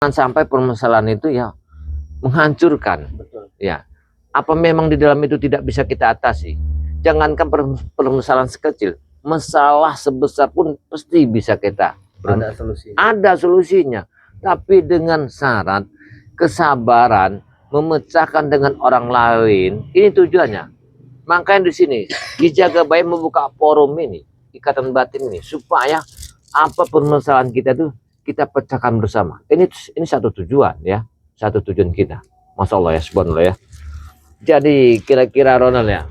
sampai permasalahan itu ya menghancurkan. Betul. Ya, apa memang di dalam itu tidak bisa kita atasi? Jangankan permasalahan sekecil, masalah sebesar pun pasti bisa kita Ada solusi. ada solusinya, tapi dengan syarat kesabaran memecahkan dengan orang lain. Ini tujuannya. Makanya di sini dijaga baik membuka forum ini, ikatan batin ini, supaya apa permasalahan kita tuh kita pecahkan bersama. Ini satu tujuan ya, satu tujuan kita. Masya Allah ya, subhanallah ya. Jadi kira-kira Ronald ya,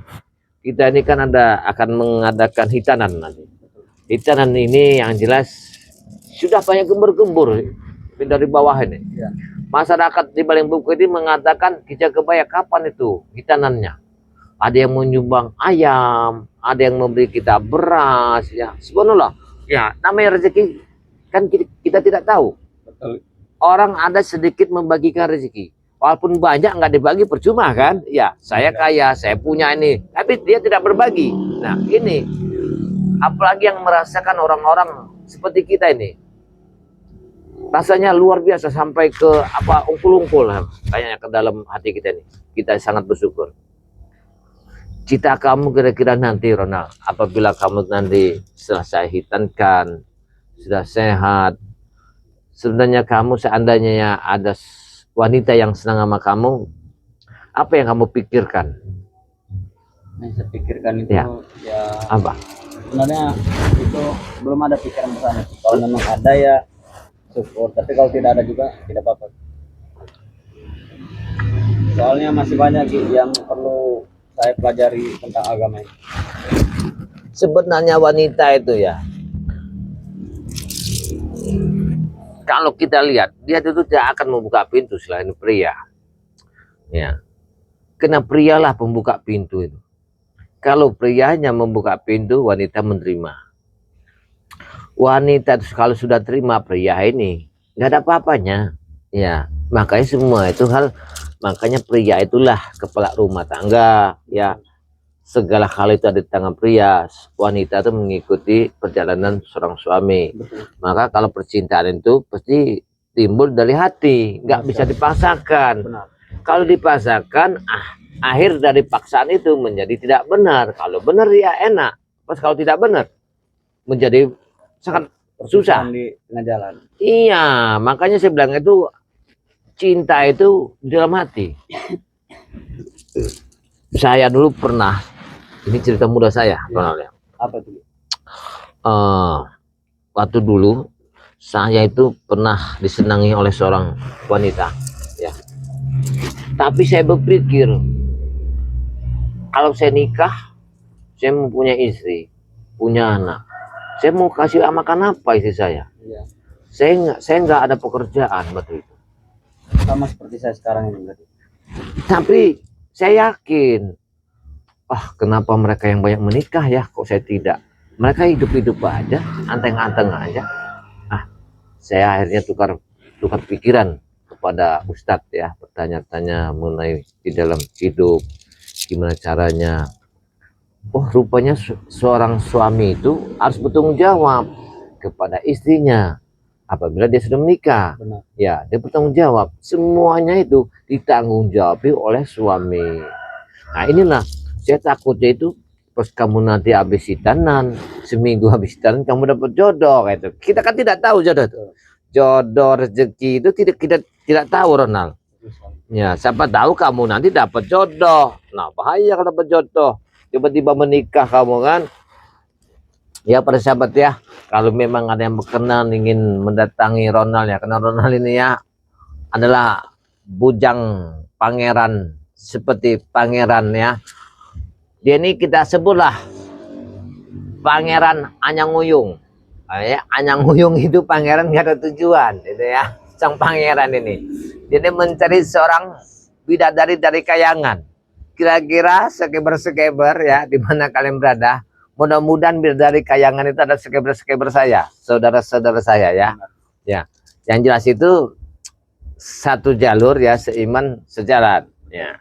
kita ini kan akan mengadakan hitanan nanti. Hitanan ini yang jelas sudah banyak gembur-gembur dari bawah ini. Ya. Masyarakat di Baling Buku ini mengatakan Ki Jagabaya kapan itu hitanannya? Ada yang menyumbang ayam, ada yang memberi kita beras, ya. Subhanallah. Ya, namanya rezeki kan kita tidak tahu. Betul. Orang ada sedikit membagikan rezeki. Walaupun banyak nggak dibagi percuma kan? Ya, saya kaya, saya punya ini, tapi dia tidak berbagi. Nah, ini apalagi yang merasakan orang-orang seperti kita ini. Rasanya luar biasa sampai ke apa ungkul-ungkul kayaknya ke dalam hati kita ini. Kita sangat bersyukur. Cita kamu kira-kira nanti Ronald, apabila kamu nanti setelah saya hitankan, sudah sehat, sebenarnya kamu seandainya ya ada wanita yang senang sama kamu, apa yang kamu pikirkan? Yang saya pikirkan itu ya apa? Sebenarnya itu belum ada pikiran besar. Kalau memang ada ya syukur, tapi kalau tidak ada juga tidak apa-apa. Soalnya masih banyak yang perlu saya pelajari tentang agama ini. Sebenarnya wanita itu ya, kalau kita lihat dia itu tidak akan membuka pintu selain pria. Ya, karena prialah pembuka pintu itu. Kalau prianya membuka pintu, wanita menerima. Wanita kalau sudah terima pria ini nggak ada apa-apanya. Ya, makanya semua itu makanya pria itulah kepala rumah tangga. Ya, segala hal itu ada di tangan pria. Wanita itu mengikuti perjalanan seorang suami. Betul. Maka kalau percintaan itu pasti timbul dari hati, nggak bisa dipaksakan. Benar. Kalau dipaksakan, akhir dari paksaan itu menjadi tidak benar. Kalau benar ya enak. Pas kalau tidak benar menjadi sangat susah di tengah jalan. Iya, makanya saya bilang itu cinta itu di dalam hati. Saya dulu pernah, ini cerita muda saya, Ronald. Apa itu? Waktu dulu saya itu pernah disenangi oleh seorang wanita, ya. Tapi saya berpikir kalau saya nikah, saya mempunyai istri, punya anak. Saya mau kasih makan apa istri saya? Ya. Saya nggak ada pekerjaan waktu itu. Sama seperti saya sekarang ini berarti. Tapi saya yakin, kenapa mereka yang banyak menikah ya, kok saya tidak? Mereka hidup-hidup aja, anteng-anteng aja. Saya akhirnya tukar pikiran kepada Ustadz ya, bertanya-tanya mengenai di dalam hidup, gimana caranya. Oh, rupanya seorang suami itu harus bertanggung jawab kepada istrinya apabila dia sudah menikah. Benar. Ya, dia bertanggung jawab. Semuanya itu ditanggung jawabi oleh suami. Nah, inilah saya takutnya itu pas kamu nanti habis hitanan, seminggu habis hitanan kamu dapat jodoh gitu. Kita kan tidak tahu jodoh itu. Jodoh rezeki itu tidak tahu, Ronald. Ya, siapa tahu kamu nanti dapat jodoh. Nah, bahaya kalau dapat jodoh. Tiba-tiba menikah kamu kan. Ya, para sahabat ya, kalau memang ada yang berkenan ingin mendatangi Ronald ya, karena Ronald ini ya adalah bujang pangeran, seperti pangeran ya. Dia ini kita sebutlah Pangeran Anyang Uyung. Ya, Anyang Uyung itu pangeran gak ada tujuan, gitu ya. Sang pangeran ini, dia ini mencari seorang bidadari dari kayangan. Kira-kira sekeber ya, di mana kalian berada. Mudah-mudahan dari kayangan itu ada sekeber saya, saudara-saudara saya ya. Ya, yang jelas itu satu jalur ya, seiman sejalan. Ya,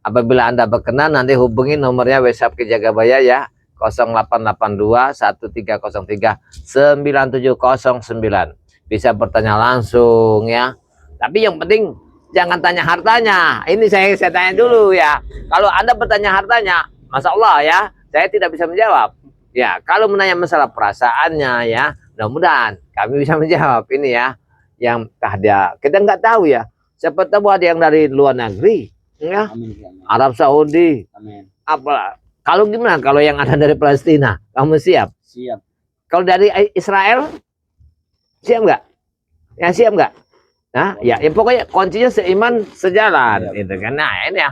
apabila Anda berkenan nanti hubungi nomornya WhatsApp Ki Jagabaya ya, 0882 1303 9709. Bisa bertanya langsung ya. Tapi yang penting jangan tanya hartanya. Ini saya tanya dulu ya. Kalau Anda bertanya hartanya, Masya Allah ya, saya tidak bisa menjawab. Ya, kalau menanya masalah perasaannya ya, mudah-mudahan kami bisa menjawab ini ya. Yang ada kita nggak tahu ya. Siapa tahu ada yang dari luar negeri, ya, Amin. Amin. Arab Saudi, Amin. apa? Kalau gimana? Kalau yang ada dari Palestina, kamu siap? Siap. Kalau dari Israel, siap nggak? Ya siap nggak? Nah, ya pokoknya kuncinya seiman sejalan, gitu kan? Nah, ini ya,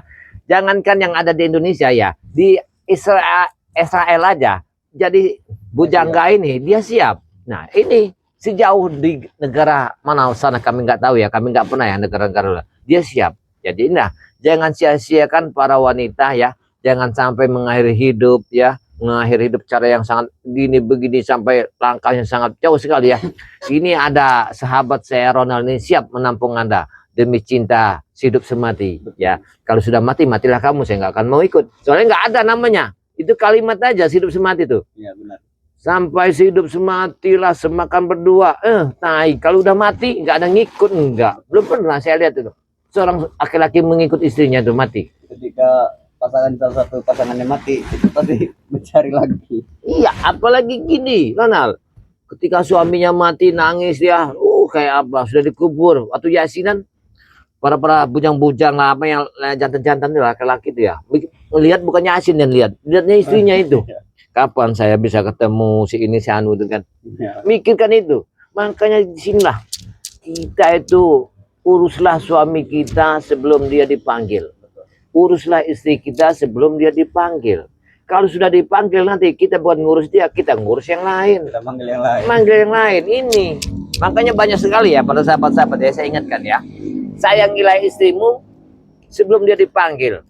jangankan yang ada di Indonesia ya, di Israel aja, jadi bujangga ini dia siap. Nah, ini sejauh di negara mana sana kami nggak tahu ya, kami nggak pernah ya negara-negara dia siap. Jadi nah, jangan sia-siakan para wanita ya, jangan sampai mengakhiri hidup ya, mengakhiri hidup cara yang sangat gini begini sampai langkahnya sangat jauh sekali ya. Ini ada sahabat saya Ronald ini siap menampung Anda demi cinta hidup semati ya. Kalau sudah mati matilah kamu, saya nggak akan mau ikut. Soalnya nggak ada namanya. Itu kalimat aja hidup semati tuh. Iya benar. Sampai hidup sematilah semakan berdua. Tai. Kalau udah mati nggak ada ngikut, enggak. Belum pernah saya lihat itu. Seorang laki-laki mengikut istrinya tuh mati. Ketika pasangan salah satu pasangannya mati, itu pasti mencari lagi. Iya, apalagi gini, Ronald. Ketika suaminya mati nangis dia, kayak apa? Sudah dikubur. Waktu yasinan, para bujang-bujang lah, apa yang jantan-jantan itu laki-laki itu ya. Lihat bukannya Yasin yang lihatnya istrinya itu. Kapan saya bisa ketemu si ini si anu itu kan? Ya. Mikirkan itu. Makanya di sinilah kita itu uruslah suami kita sebelum dia dipanggil. Uruslah istri kita sebelum dia dipanggil. Kalau sudah dipanggil nanti kita buat ngurus dia, kita ngurus yang lain. Kita manggil yang lain. Manggil yang lain ini. Makanya banyak sekali ya para sahabat-sahabat ya, saya ingatkan ya. Sayangilah istrimu sebelum dia dipanggil.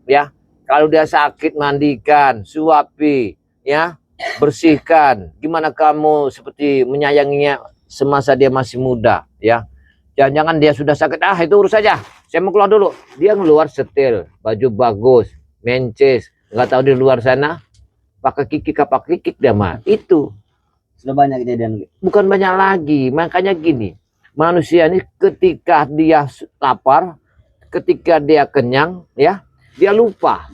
Ya. Kalau dia sakit mandikan, suapi, ya, bersihkan. Gimana kamu seperti menyayanginya semasa dia masih muda, ya. Jangan-jangan dia sudah sakit, itu urus saja. Saya mau keluar dulu. Dia keluar setel, baju bagus, mences, nggak tahu di luar sana pakai kikik dia mah. Itu sudah banyak kejadian. Bukan banyak lagi. Makanya gini, manusia ini ketika dia lapar, ketika dia kenyang, ya, dia lupa.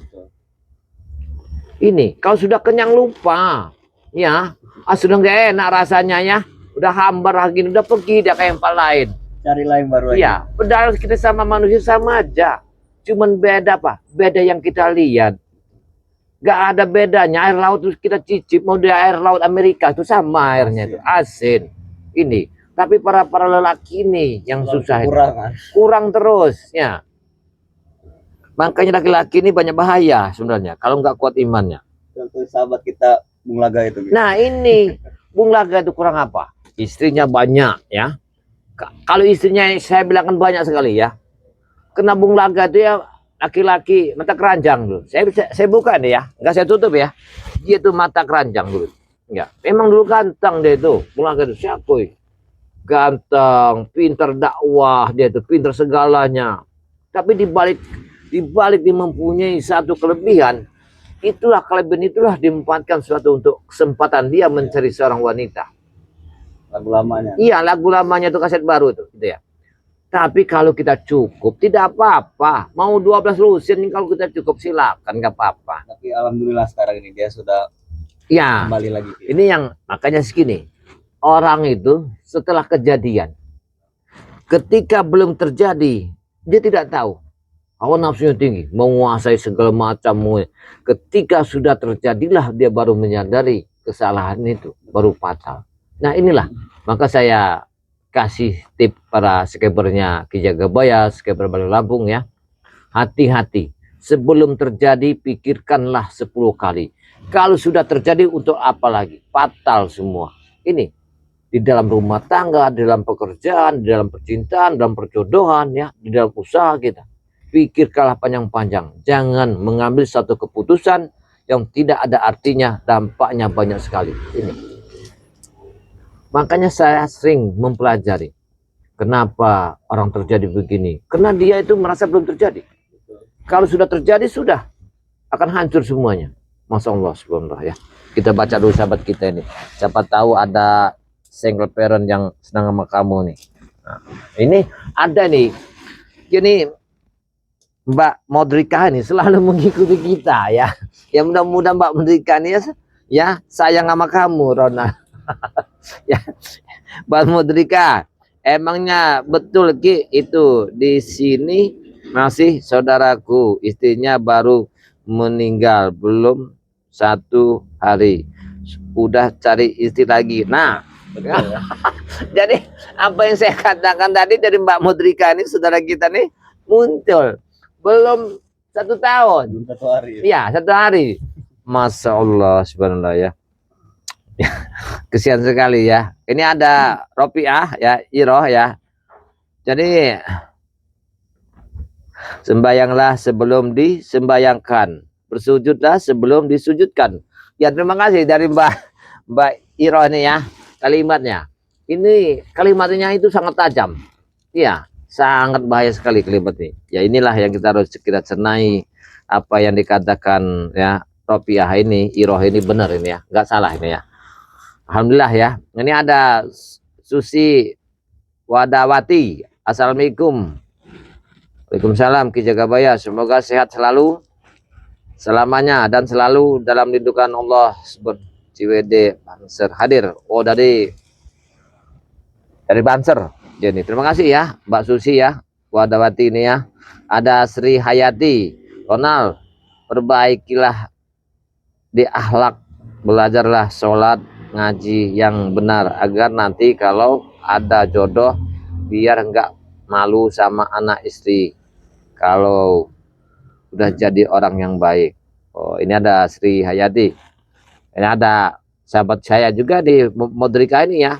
Ini kalau sudah kenyang lupa, ya, sudah nggak enak rasanya ya, udah hambar lagi, udah pergi dia kayak yang lain. Cari lain baru aja. Iya, padahal kita sama manusia sama aja, cuman beda apa? Beda yang kita lihat. Gak ada bedanya. Air laut terus kita cicip, mau di air laut Amerika itu sama airnya itu asin. Ini, tapi para lelaki ini yang susah, kurang terus, ya. Makanya laki-laki ini banyak bahaya sebenarnya kalau nggak kuat imannya. Contoh sahabat kita Bung Laga itu. Gitu. Nah ini Bung Laga itu kurang apa? Istrinya banyak ya. Kalau istrinya saya bilangkan banyak sekali ya. Kena Bung Laga itu ya laki-laki mata keranjang dulu. Saya buka nih ya, nggak saya tutup ya. Dia tuh mata keranjang dulu. Ya, memang dulu ganteng dia itu. Bung Laga itu siapa? Ganteng, pintar dakwah dia itu, pintar segalanya. Tapi dibalik dia mempunyai satu kelebihan, kelebihan itulah dimanfaatkan suatu untuk kesempatan dia mencari seorang wanita. Lagu lamanya. Iya, lagu lamanya itu kaset baru itu, gitu ya. Tapi kalau kita cukup tidak apa-apa. Mau 12 lusin kalau kita cukup silakan, nggak apa-apa. Tapi alhamdulillah sekarang ini dia sudah kembali lagi. Ini yang makanya segini. Orang itu setelah kejadian, ketika belum terjadi, dia tidak tahu. Hawa nafsunya tinggi, menguasai segala macam. Ketika sudah terjadilah dia baru menyadari kesalahan itu, baru fatal. Nah inilah, maka saya kasih tip para skippernya Ki Jagabaya, skipper Bali Lampung ya. Hati-hati, sebelum terjadi pikirkanlah 10 kali. Kalau sudah terjadi untuk apa lagi? Fatal semua. Ini di dalam rumah tangga, di dalam pekerjaan, di dalam percintaan, dalam perjodohan ya, di dalam usaha kita. Pikirkanlah panjang-panjang. Jangan mengambil satu keputusan yang tidak ada artinya, dampaknya banyak sekali. Ini. Makanya saya sering mempelajari. Kenapa orang terjadi begini? Karena dia itu merasa belum terjadi. Kalau sudah terjadi, sudah. Akan hancur semuanya. Masya Allah, subhanallah ya. Kita baca dulu sahabat kita ini. Siapa tahu ada single parent yang senang sama kamu nih. Nah, ini ada nih. Jadi Mbak Modrika ini selalu mengikuti kita ya. Ya mudah-mudahan Mbak Modrika ini ya sayang sama kamu, Ronald. Ya, Mbak Modrika, emangnya betul Ki itu di sini masih saudaraku, istrinya baru meninggal belum 1 hari, udah cari istri lagi. Nah, jadi apa yang saya katakan tadi dari Mbak Modrika ini, saudara kita nih muncul belum 1 tahun. Belum 1 hari. Ya, 1 hari. Masya Allah, subhanallah ya. Kesian sekali ya. Ini ada Ropiah ya, Iroh ya. Jadi sembayanglah sebelum disembayangkan, bersujudlah sebelum disujudkan. Ya, terima kasih dari Mbak Iroh ini ya, kalimatnya. Ini kalimatnya itu sangat tajam. Iya, sangat bahaya sekali kalimat ini. Ya, inilah yang kita harus cermati, apa yang dikatakan ya Ropiah ini, Iroh ini benar ini ya, nggak salah ini ya. Alhamdulillah ya. Ini ada Susi Wadawati. Assalamualaikum. Waalaikumsalam Ki Jagabaya. Semoga sehat selalu selamanya dan selalu dalam lindungan Allah. CWD Banser hadir. Oh, dari Banser. Jadi terima kasih ya Mbak Susi ya, Wadawati ini ya. Ada Sri Hayati. Ronald, perbaikilah di akhlak, belajarlah sholat ngaji yang benar agar nanti kalau ada jodoh biar enggak malu sama anak istri kalau udah jadi orang yang baik. Oh, ini ada Sri Hayati. Ini ada sahabat saya juga di Modrika ini ya.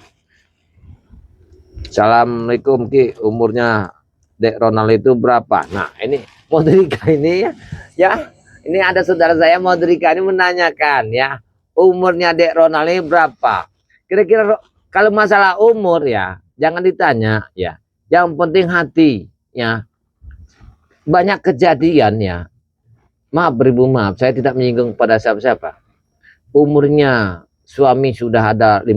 Assalamualaikum Ki, umurnya Dek Ronald itu berapa? Nah, ini Modrika ini ya. Ini ada saudara saya Modrika ini menanyakan ya, umurnya Dek Ronald ini berapa? Kira-kira kalau masalah umur ya, jangan ditanya ya. Yang penting hati ya. Banyak kejadian ya. Maaf beribu maaf, saya tidak menyinggung pada siapa-siapa. Umurnya suami sudah ada 50,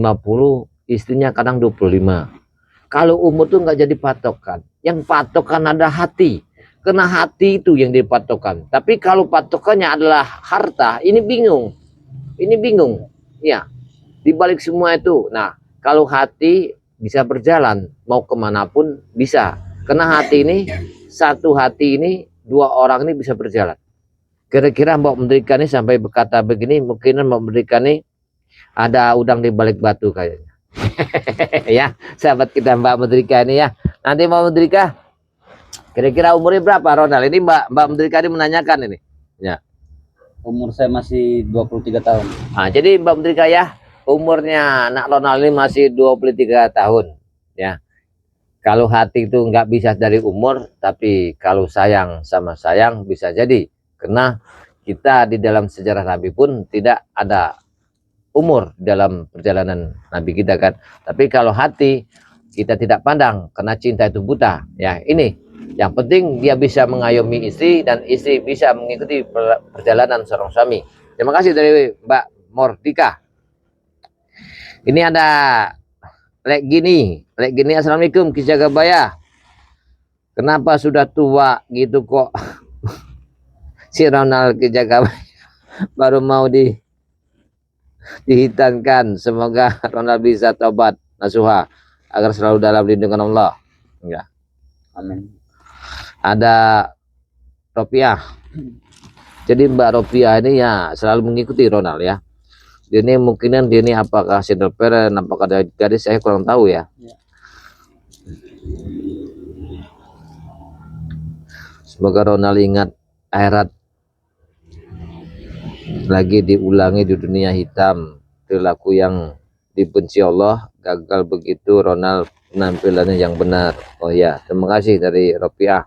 istrinya kadang 25. Kalau umur tuh nggak jadi patokan. Yang patokan ada hati. Karena hati itu yang dipatokan. Tapi kalau patokannya adalah harta, ini bingung. Ini bingung. Ya, dibalik semua itu. Nah, kalau hati bisa berjalan, mau kemanapun bisa. Karena hati ini, satu hati ini, 2 orang ini bisa berjalan. Kira-kira Mbak Mendrika ini sampai berkata begini, mungkin Mbak Mendrika ini ada udang di balik batu kayaknya. Ya, sahabat kita Mbak Mendrika ini ya. Nanti Mbak Mendrika, kira-kira umurnya berapa Ronald? Ini Mbak Mendrika ini menanyakan ini. Ya. Umur saya masih 23 tahun. Nah, jadi Mbak Mendrika ya, umurnya anak Ronald ini masih 23 tahun. Ya. Kalau hati itu nggak bisa dari umur, tapi kalau sayang sama sayang bisa jadi. Karena kita di dalam sejarah Nabi pun tidak ada umur dalam perjalanan Nabi kita kan. Tapi kalau hati kita tidak pandang karena cinta itu buta. Ya, ini yang penting dia bisa mengayomi istri dan istri bisa mengikuti perjalanan seorang suami. Terima kasih dari Mbak Mordika. Ini ada Lek gini, assalamualaikum Ki Jagabaya. Kenapa sudah tua gitu kok si Ronald Ki Jagabaya baru mau dihitankan. Semoga Ronald bisa tobat nasuha agar selalu dalam lindungan Allah. Ya. Amin. Ada Ropiah. Jadi Mbak Ropiah ini ya selalu mengikuti Ronald ya. Dia ini mungkinan dia ini apakah single parent, apakah dari gadis, saya kurang tahu ya. Semoga Ronald ingat akhirat lagi diulangi di dunia hitam, perilaku yang dibenci Allah, gagal begitu Ronald penampilannya yang benar. Oh ya, terima kasih dari Ropiah.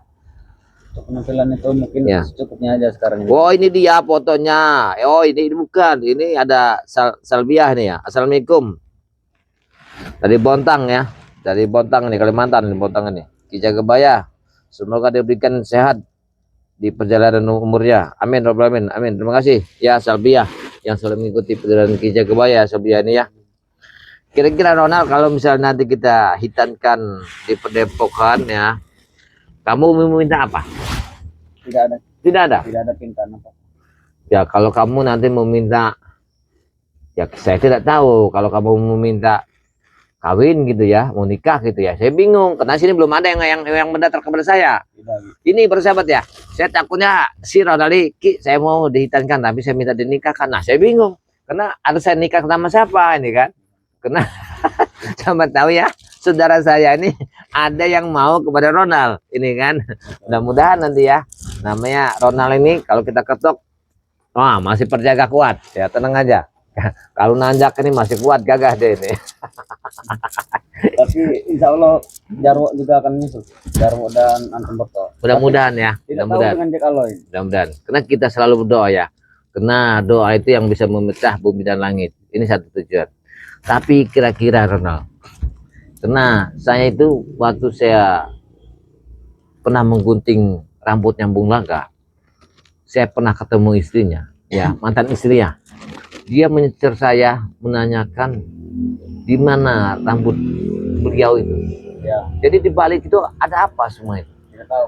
Penampilan itu mungkin ya, secukupnya aja sekarang ini. Oh, ini dia fotonya. Oh, ini bukan. Ini ada Salbiah nih ya. Assalamualaikum. Dari Bontang ya. Dari Bontang nih, Kalimantan nih, Bontang ini. Ki Jagabaya. Semoga diberikan sehat di perjalanan umurnya. Amin, robbal alamin. Amin. Terima kasih ya Salbiah yang selalu mengikuti perjalanan Ki Jagabaya, Salbiah ini ya. Kira-kira Ronald, kalau misalnya nanti kita hitankan di Padepokan ya, kamu meminta apa? Tidak ada, Tidak ada. tidak ada pintaan apa. Ya kalau kamu nanti meminta, ya saya tidak tahu. Kalau kamu meminta kawin gitu ya, mau nikah gitu ya, saya bingung. Karena sini belum ada yang mendaftar kepada saya. Tidak. Ini bersahabat ya, saya takutnya si Ronald, Ki, saya mau dihitankan, tapi saya minta dinikahkan. Nah, saya bingung. Karena ada saya nikah sama siapa ini kan? Karena sama tahu ya, saudara saya ini ada yang mau kepada Ronald ini kan. Mudah-mudahan nanti ya, namanya Ronald ini kalau kita ketok, wah masih perjaga kuat ya, tenang aja. Kalau nanjak ini masih kuat, gagah deh ini. Tapi insya Allah Jarwo juga akan nyusul. Jarwo dan Anton Berto. Mudah-mudahan ya, Tidak tahu mudah-mudahan. dengan Jack Aloy. Mudah-mudahan. Karena kita selalu berdoa ya. Karena doa itu yang bisa memecah bumi dan langit. Ini satu tujuan. Tapi kira-kira Ronald, karena saya itu waktu saya pernah menggunting rambut nyambung laga, saya pernah ketemu istrinya, ya mantan istrinya. Dia menyetir saya, menanyakan di mana rambut beliau itu. Ya, Jadi di balik itu ada apa semua itu? tidak tahu.